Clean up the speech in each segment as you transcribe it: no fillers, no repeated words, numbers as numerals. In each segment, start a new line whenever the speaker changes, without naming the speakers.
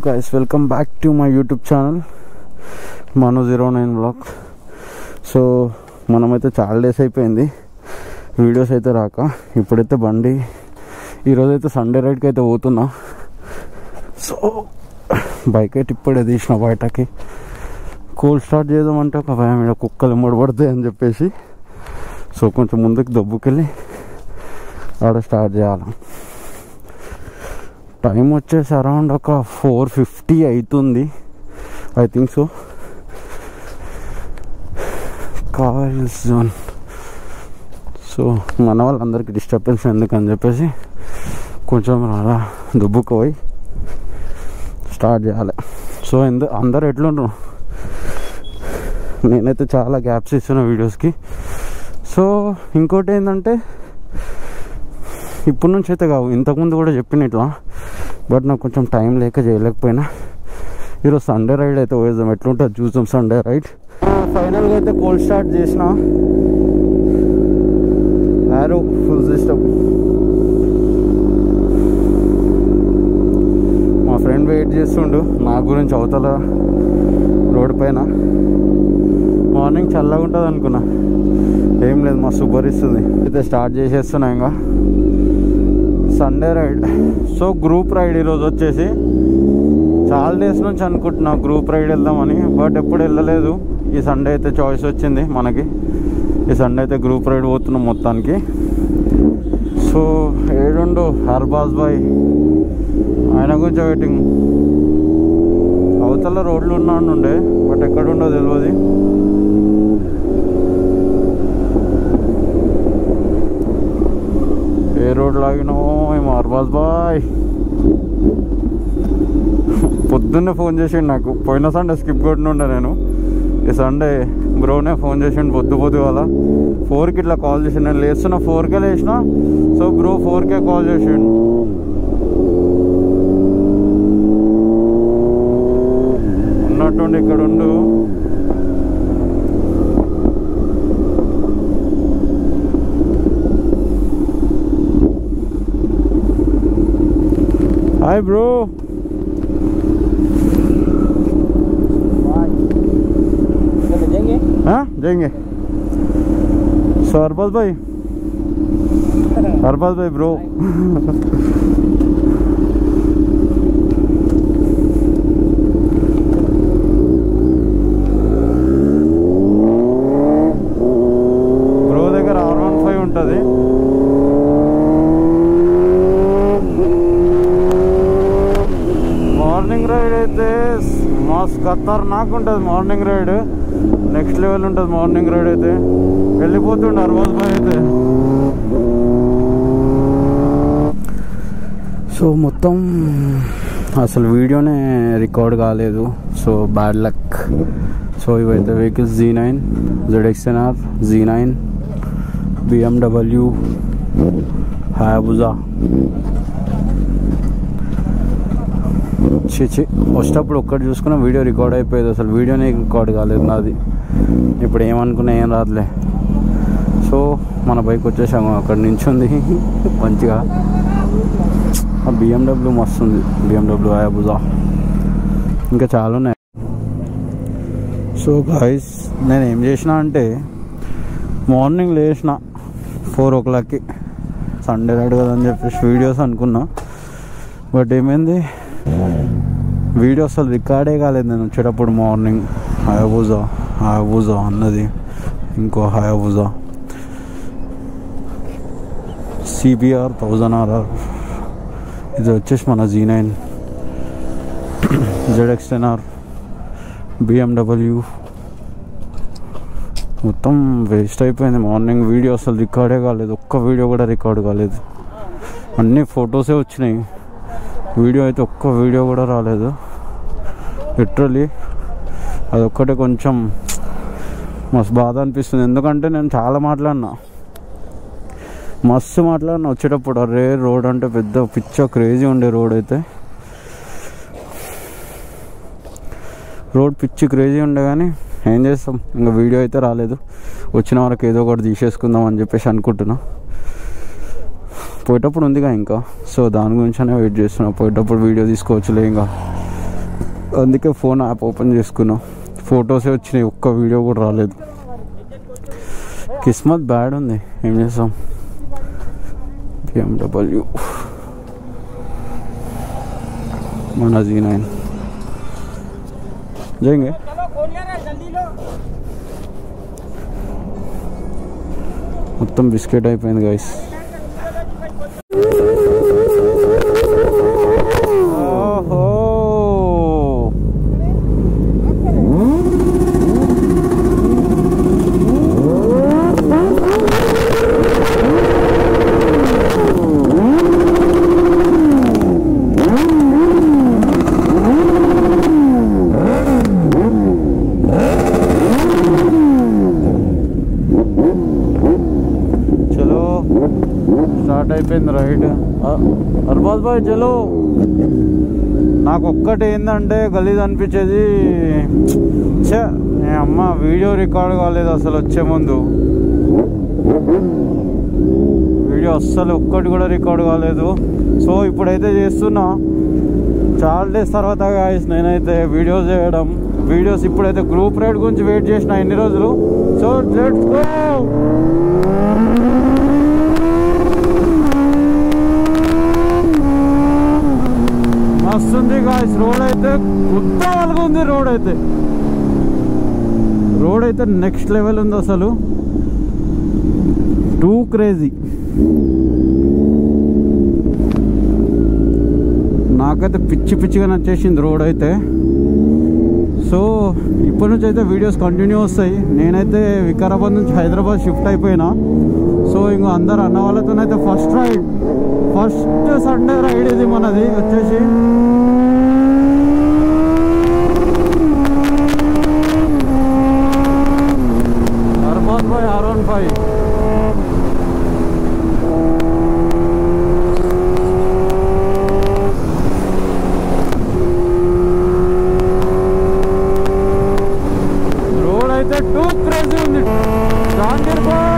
guys, welcome back to my YouTube channel Manu09 vlog. So మనమైతే చాలా days అయిపోయింది videos అయితే రాక. ఇప్పుడైతే బండి ఈరోజైతే సండే రైడ్కి అయితే పోతున్నా. సో బైక్ అయితే ఇప్పుడే తీసిన బయటకి. కోల్డ్ స్టార్ట్ చేద్దామంటే ఒక భయం, ఇక్కడ కుక్కలు ముడబడతాయి అని చెప్పేసి సో కొంచెం ముందుకు దొబ్బుకెళ్ళి ఆడ స్టార్ట్ చేయాలి. టైం వచ్చేసి అరౌండ్ ఒక 4:50 అవుతుంది I think so. Coils zone. So మన వాళ్ళందరికీ డిస్టర్బెన్స్ ఎందుకని చెప్పేసి కొంచెం అలా దుబ్బుకుపోయి స్టార్ట్ చేయాలి. సో అందరు ఎట్లుండ్రు? నేనైతే చాలా గ్యాప్స్ ఇస్తున్నా వీడియోస్కి. సో ఇంకోటి ఏంటంటే ఇప్పటి నుంచి అయితే కావు, ఇంతకుముందు కూడా చెప్పిన ఇట్లా, బట్ నాకు కొంచెం టైం లేక చేయలేకపోయినా. ఈరోజు సండే రైడ్ అయితే పోయేద్దాం, ఎట్లుంటుంది చూద్దాం సండే రైడ్. ఫైనల్గా అయితే కోల్డ్ స్టార్ట్ చేసిన యారో ఫుల్ సిస్టమ్. మా ఫ్రెండ్ వెయిట్ చేస్తుండు నా గురించి అవతల రోడ్డు పైన. మార్నింగ్ చల్లగా ఉంటుంది అనుకున్నా, ఏం లేదు మా సూపర్ ఇస్తుంది. అయితే స్టార్ట్ చేసేస్తున్నా ఇంకా Sunday ride. So group ride ఈరోజు వచ్చేసి చాలా డేస్ నుంచి అనుకుంటున్నా గ్రూప్ రైడ్ వెళ్దామని, బట్ ఎప్పుడు వెళ్ళలేదు. ఈ సండే అయితే చాయిస్ వచ్చింది మనకి. ఈ సండే అయితే గ్రూప్ రైడ్ పోతున్నాం మొత్తానికి. సో ఏడుండు హర్బాజ్ బాయ్, ఆయన గురించి వెయిటింగ్. అవతల రోడ్లు ఉన్నాడుండే బట్ ఎక్కడుండో తెలియదు. ఏ రోడ్ లాగినో ఏమో అర్బాజ్ బాయ్. పొద్దున్నే ఫోన్ చేసిండు నాకు. పోయిన సండే స్కిప్ కొట్టినుండే నేను. ఈ సండే బ్రోనే ఫోన్ చేసిండు పొద్దు అలా 4కి ఇట్లా కాల్ చేసిండు. నేను లేస్తున్నా 4కే లేచిన. సో బ్రో 4కే కాల్ చేసిండు. ఉన్నట్టుండి ఇక్కడ ఉండు. हाय ब्रो, हाँ जाएंगे. सो अरबाज भाई ब्रो బ్రో దగ్గర R15 ఉంటుంది. మార్నింగ్ రైడ్ అయితే మస్తు ఖతర్నాక్ ఉంటుంది. మార్నింగ్ రైడ్ నెక్స్ట్ లెవెల్ ఉంటుంది. మార్నింగ్ రైడ్ అయితే వెళ్ళిపోతుండే అర్బాజ్ బాయ్ అయితే. సో మొత్తం అసలు వీడియోనే రికార్డ్ కాలేదు. So bad luck. సో ఇవైతే vehicles Z9, ZXNR, Z9, BMW, Hayabusa. వచ్చేటప్పుడు ఒక్కటి చూసుకున్న వీడియో రికార్డ్ అయిపోయేది. అసలు వీడియోనే రికార్డ్ కాలేదు నాది. ఇప్పుడు ఏమనుకున్నా ఏం రాదులే. సో మన బైక్ వచ్చేసాము. అక్కడ నించుంది మంచిగా. ఆ BMW మస్తు ఉంది. BMW Hayabusa ఇంకా చాలా ఉన్నాయి. సో గాయ్స్ నేను ఏం చేసిన అంటే మార్నింగ్ లేచిన 4 o'clockకి. సండే రైడ్ కదా అని చెప్పేసి వీడియోస్ అనుకున్నా. బట్ ఏమైంది, వీడియో అసలు రికార్డే కాలేదు. నేను వచ్చేటప్పుడు మార్నింగ్ హయాబుసా అన్నది, ఇంకో హయాబుసా CBR 1000RR. ఇది వచ్చేసి మన Z9, ZXNR, BMW. మొత్తం వేస్ట్ అయిపోయింది. మార్నింగ్ వీడియో అసలు రికార్డే కాలేదు. ఒక్క వీడియో కూడా రికార్డ్ కాలేదు. అన్నీ ఫొటోసే వచ్చినాయి. వీడియో అయితే ఒక్క వీడియో కూడా రాలేదు లిటరలీ. అదొక్కటే కొంచెం మస్తు బాధ అనిపిస్తుంది. ఎందుకంటే నేను చాలా మస్తు మాట్లాడినా వచ్చేటప్పుడు. అరే రోడ్ అంటే పెద్ద క్రేజీ ఉండే రోడ్ అయితే. రోడ్ క్రేజీ ఉండే కానీ ఏం చేస్తాం, ఇంకా వీడియో అయితే రాలేదు. వచ్చిన వరకు ఏదో ఒకటి తీసేసుకుందాం అని చెప్పేసి అనుకుంటున్నా. పోయేటప్పుడు ఉందిగా ఇంకా, సో దాని గురించి వెయిట్ చేస్తున్నా. పోయేటప్పుడు వీడియో తీసుకోవచ్చులే ఇంకా. అందుకే ఫోన్ యాప్ ఓపెన్ చేసుకున్నా. ఫొటోసే వచ్చినాయి, ఒక్క వీడియో కూడా రాలేదు. కిస్మత్ బ్యాడ్ ఉంది, ఏం చేస్తాం. BMW మన Z9 जाएंगे. మొత్తం బిస్కెట్ అయిపోయింది గైస్. స్టార్ట్ అయిపోయింది రైడ్. అర్బాజ్ భాయ్ చలో. నాకు ఒక్కటి ఏంటంటే గలీజ్ అనిపించేది, అమ్మ వీడియో రికార్డ్ కాలేదు అసలు. వచ్చే ముందు వీడియో అస్సలు ఒక్కటి కూడా రికార్డ్ కాలేదు. సో ఇప్పుడైతే చేస్తున్నా, చాలా డేస్ తర్వాత గాయస్ నేనైతే వీడియోస్ చేయడం. వీడియోస్ ఇప్పుడైతే గ్రూప్ రైడ్ గురించి వెయిట్ చేసిన ఎన్ని రోజులు. So let's go. వస్తుంది గాయస్. రోడ్ అయితే కొత్త వాళ్ళగా ఉంది. రోడ్ అయితే నెక్స్ట్ లెవెల్ ఉంది అసలు, టూ క్రేజీ. నాకైతే పిచ్చిగా నచ్చేసింది రోడ్ అయితే. సో ఇప్పటి నుంచి అయితే వీడియోస్ కంటిన్యూ వస్తాయి. నేనైతే వికారాబాద్ నుంచి హైదరాబాద్ షిఫ్ట్ అయిపోయినా. సో ఇంకా అందరు అన్న వాళ్ళతోనైతే ఫస్ట్ సండే రైడ్ ఇది మనది వచ్చేసి. అర్బాజ్ భాయ్ R15. రోడ్ అయితే టూ క్రేజీ ఉంది. జాంగీర్ భాయ్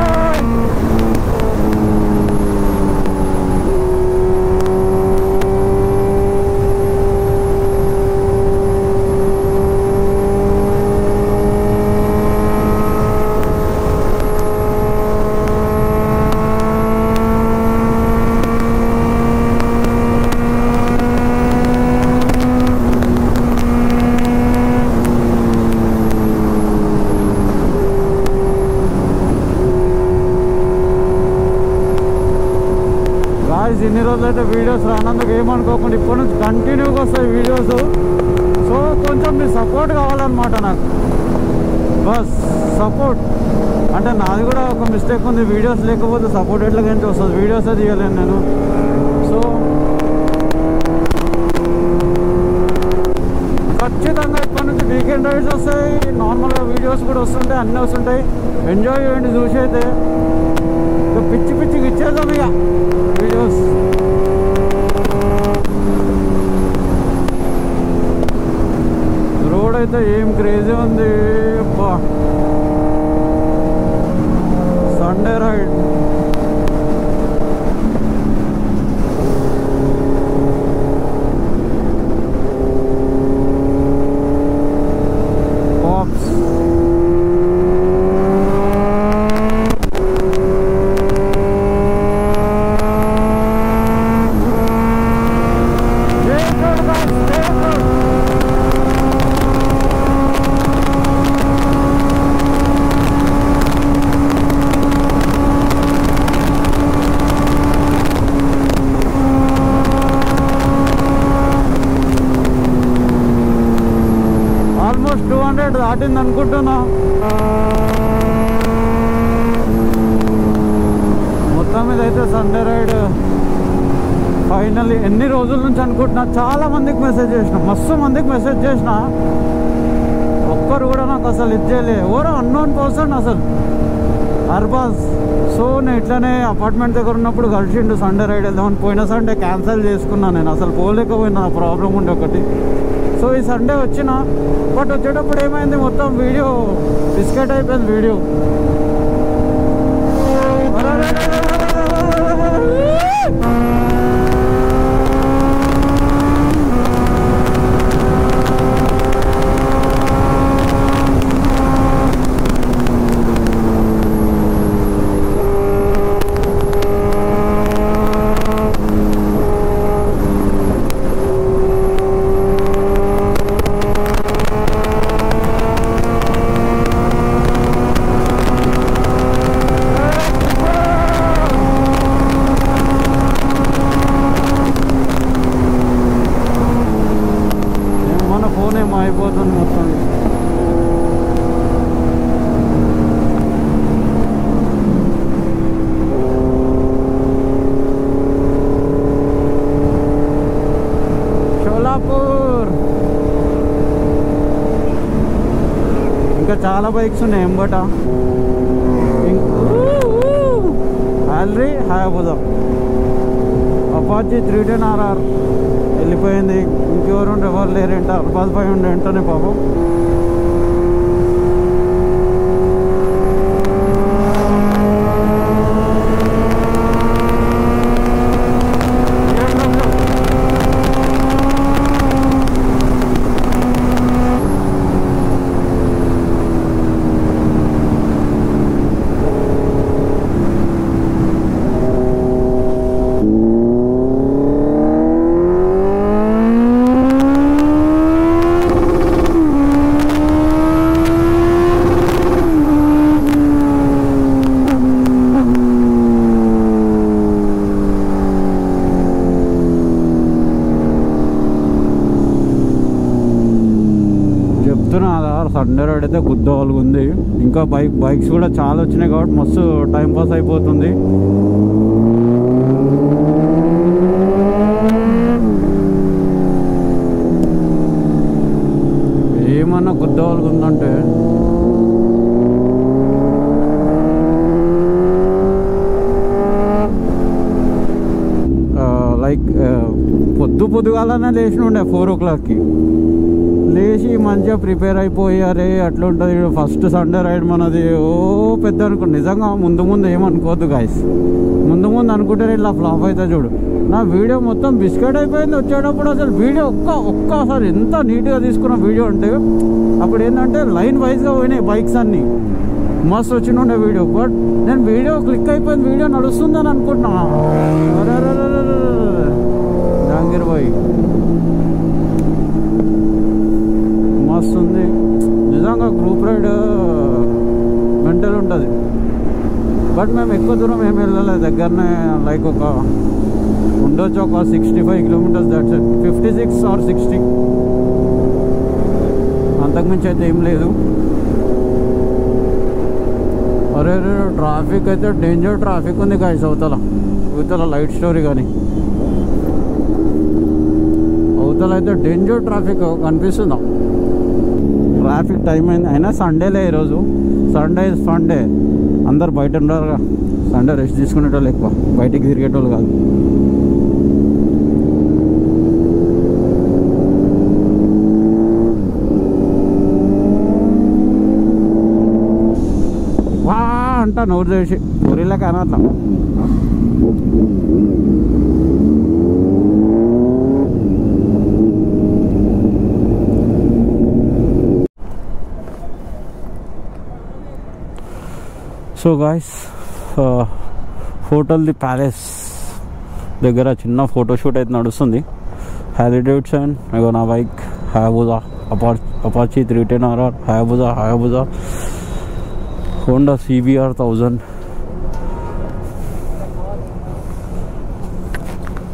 ఇన్ని రోజులు అయితే వీడియోస్ రానందుకు ఏమనుకోకుండా ఇప్పటి నుంచి కంటిన్యూగా వస్తాయి వీడియోస్. సో కొంచెం మీ సపోర్ట్ కావాలన్నమాట నాకు. బస్ సపోర్ట్ అంటే నాది కూడా ఒక మిస్టేక్ ఉంది. వీడియోస్ లేకపోతే సపోర్ట్ ఎట్లా కానీ వస్తుంది, వీడియోసే తీయలేను నేను. సో ఖచ్చితంగా ఇప్పటి నుంచి వీకెండ్ రైడ్స్ వస్తాయి, నార్మల్గా వీడియోస్ కూడా వస్తుంటాయి, అన్నీ వస్తుంటాయి. ఎంజాయ్ చేయండి చూసి అయితే. ఇక పిచ్చిగా ఇచ్చేద్దాం ఇక వీడియోస్. రోడ్ అయితే ఏం క్రేజీ ఉంది అబ్బా. Sunday ride pops. ఆల్మోస్ట్ 200 దాటింది అనుకుంటున్నా. మొత్తం మీద అయితే సండే రైడ్ ఫైనల్లీ ఎన్ని రోజుల నుంచి అనుకుంటున్నా. చాలా మందికి మెసేజ్ చేసిన, మస్తు మందికి మెసేజ్ చేసిన, ఒక్కరు కూడా నాకు అసలు ఇచ్చేయలే. ఎవరో అన్నోన్ పర్సన్ అసలు అర్బాజ్. సో నేను ఇట్లానే అపార్ట్మెంట్ దగ్గర ఉన్నప్పుడు కలిసిండు సండే రైడ్ వెళ్దామని. పోయిన సండే క్యాన్సిల్ చేసుకున్నా, నేను అసలు పోలేకపోయినా, నా ప్రాబ్లం ఉండే ఒకటి. సో ఈ సండే వచ్చిన, బట్ వచ్చేటప్పుడు ఏమైంది, మొత్తం వీడియో బిస్కెట్ అయిపోయింది వీడియో. అయిపోతుంది మొత్తం. షోలాపూర్ ఇంకా చాలా బైక్స్ ఉన్నాయి ఎంబట. ఆల్రెడీ హయాబుజా అపాచీ 310RR వెళ్ళిపోయింది. ఇంకెవరు ఎవరు లేరేంట, అర్బాజ్ పై ఉండే వెంటనే పాపం. సండే రోడ్ అయితే గుద్దవాళ్ళకు ఉంది. ఇంకా బైక్స్ కూడా చాలా వచ్చినాయి కాబట్టి మస్తు టైం పాస్ అయిపోతుంది. ఏమన్నా గుద్దవాళ్ళకు ఉందంటే లైక్ పొద్దుగాలనే లేచి ఉండే 4 o'clockకి లేచి మంచిగా ప్రిపేర్ అయిపోయి అరే అట్లా ఉంటుంది ఫస్ట్ సండే రైడ్ మనది. ఓ పెద్ద అనుకోండి నిజంగా. ముందు ఏమనుకోవద్దు గాయస్, ముందు అనుకుంటే ఇట్లా ఫ్లాప్ అయితే చూడు. నా వీడియో మొత్తం బిస్కెట్ అయిపోయింది వచ్చేటప్పుడు. అసలు వీడియో ఒక్కసారి ఎంత నీట్గా తీసుకున్న వీడియో అంటే అప్పుడు ఏంటంటే లైన్ వైజ్గా పోయినాయి బైక్స్ అన్నీ, మస్తు వచ్చిండే వీడియో. బట్ నేను వీడియో క్లిక్ అయిపోయింది, వీడియో నడుస్తుందని అనుకుంటున్నా. జహాంగీర్ బాయ్ వస్తుంది నిజంగా. గ్రూప్ రైడ్ మెంటల్ ఉంటుంది. బట్ మేము ఎక్కువ దూరం ఏమి వెళ్ళలేదు, దగ్గరనే లైక్ ఉండొచ్చు ఒక 65 kilometers. That's it. 56 or 60, అంతకుమించి అయితే ఏం లేదు. అరే ట్రాఫిక్ అయితే డేంజర్ ట్రాఫిక్ ఉంది గాయస్. అవతల లైట్ స్టోరీ కానీ అవతల అయితే డేంజర్ ట్రాఫిక్ కనిపిస్తుందా. ట్రాఫిక్ టైం అయింది. అయినా సండేలే ఈరోజు. Sunday is fun day. అందరు బయట ఉండరు. సండే రెస్ట్ తీసుకునేటోళ్ళు ఎక్కువ, బయటికి తిరిగేటోళ్ళు కాదు. వా అంట నోరు చేసి ఊరిలో కానీ అట్లా. So guys hotel the palace దగ్గర చిన్న ఫోటోషూట్ అయితే నడుస్తుంది. హ్యారీ డేవిడ్సన్ ఇగో నా bike హయాబుజా Apache 310RR హయాబుజా Honda CBR 1000.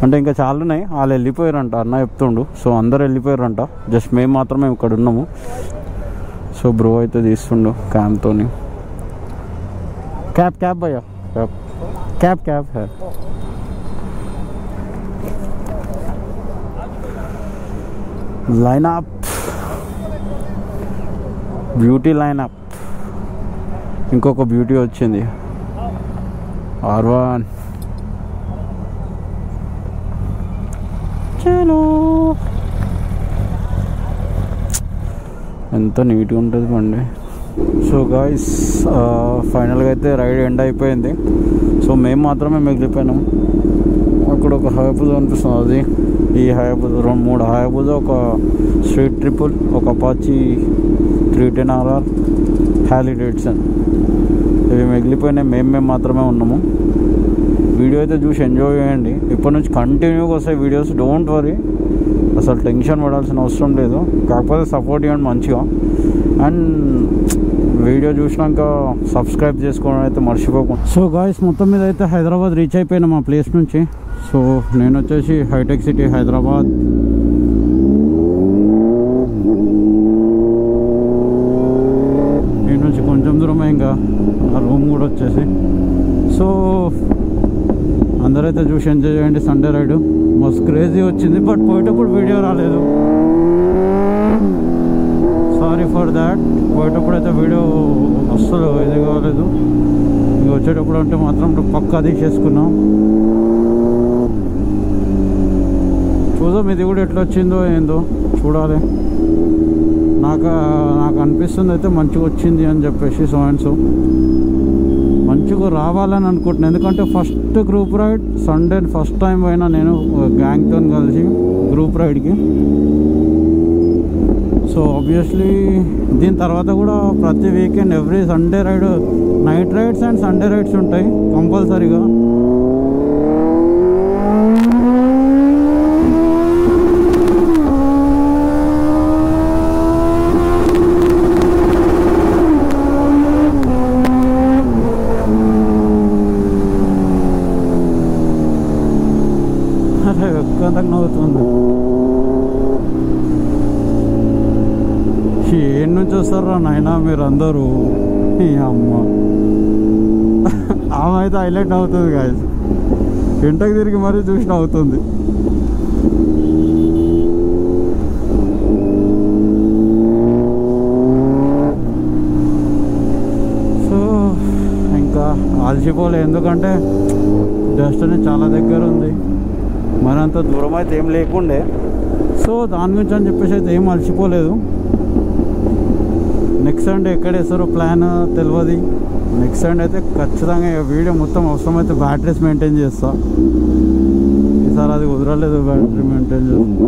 అంటే ఇంకా చాలా ఉన్నాయి. వాళ్ళు వెళ్ళిపోయారంట అన్న చెప్తుండు. సో అందరు వెళ్ళిపోయారంట, జస్ట్ మేము మాత్రమే ఇక్కడ ఉన్నాము. సో బ్రో అయితే తీస్తుండు క్యామ్తోని. कैब भैया कैब है. लाइनअप ब्यूटी लाइनअप ఇంకొక బ్యూటీ వచ్చింది R1. చలో ఎంత నీట్గా ఉంటుంది బండి. సో గాయస్ ఫైనల్గా అయితే రైడ్ ఎండ్ అయిపోయింది. సో మేము మాత్రమే మిగిలిపోయినాం. అక్కడ ఒక హయాబుజా అనిపిస్తుంది. అది ఈ హయాబుజా 3 హయాబుజా, ఒక స్ట్రీట్ ట్రిపుల్, ఒక అపాచీ 310RR, హ్యారీ డేవిడ్సన్, ఇవి మిగిలిపోయినాయి. మేము మాత్రమే ఉన్నాము. వీడియో అయితే చూసి ఎంజాయ్ చేయండి. ఇప్పటి నుంచి కంటిన్యూగా వస్తాయి వీడియోస్. డోంట్ వరీ, అసలు టెన్షన్ పడాల్సిన అవసరం లేదు. కాకపోతే సపోర్ట్ ఇవ్వండి మంచిగా. అండ్ వీడియో చూసినాక సబ్స్క్రైబ్ చేసుకోవడం అయితే మర్చిపోకుండా. సో గాయస్ మొత్తం మీద అయితే హైదరాబాద్ రీచ్ అయిపోయినా మా ప్లేస్ నుంచి. సో నేను వచ్చేసి హైటెక్ సిటీ హైదరాబాద్. చూసి ఎంజాయ్ చేయండి. సండే రైడ్ మస్తు క్రేజీ వచ్చింది, బట్ పోయేటప్పుడు వీడియో రాలేదు, సారీ ఫర్ దాట్. పోయేటప్పుడు అయితే వీడియో అస్సలు ఇది కాలేదు, ఇంక వచ్చేటప్పుడు అంటే మాత్రం పక్కా తీసేసుకున్నాం. చూద్దాం ఇది కూడా ఎట్లా వచ్చిందో ఏందో చూడాలి. నాకు అనిపిస్తుంది అయితే మంచిగా వచ్చింది అని చెప్పేసి. సో అండ్ సో మంచిగా రావాలని అనుకుంటున్నాను, ఎందుకంటే first group ride Sunday first time పోయినా నేను గ్యాంగ్తో కలిసి గ్రూప్ రైడ్కి. సో ఆబ్వియస్లీ దీని తర్వాత కూడా ప్రతి weekend every Sunday ride, night rides and Sunday rides ఉంటాయి కంపల్సరీగా. అరే ఒక్కంతకు నవ్వుతుంది. ఏం నుంచి వస్తారా నాయనా మీరు అందరూ? అమ్మ ఆమె అయితే హైలైట్ అవుతుంది గాయస్, ఇంటకు తిరిగి మరీ చూసిన అవుతుంది. సో ఇంకా అలసిపోలే, ఎందుకంటే డెస్టినీ చాలా దగ్గర ఉంది, మరంత దూరం అయితే ఏం లేకుండే. సో దాని గురించి అని చెప్పేసి అయితే ఏం అలసిపోలేదు. నెక్స్ట్ సండే ఎక్కడ వేస్తారో ప్లాన్ తెలియదు. నెక్స్ట్ సండే అయితే ఖచ్చితంగా వీడియో మొత్తం అవసరమైతే బ్యాటరీస్ మెయింటైన్ చేస్తా. ఈసారి అది కుదరలేదు బ్యాటరీ మెయింటైన్ చేస్తా.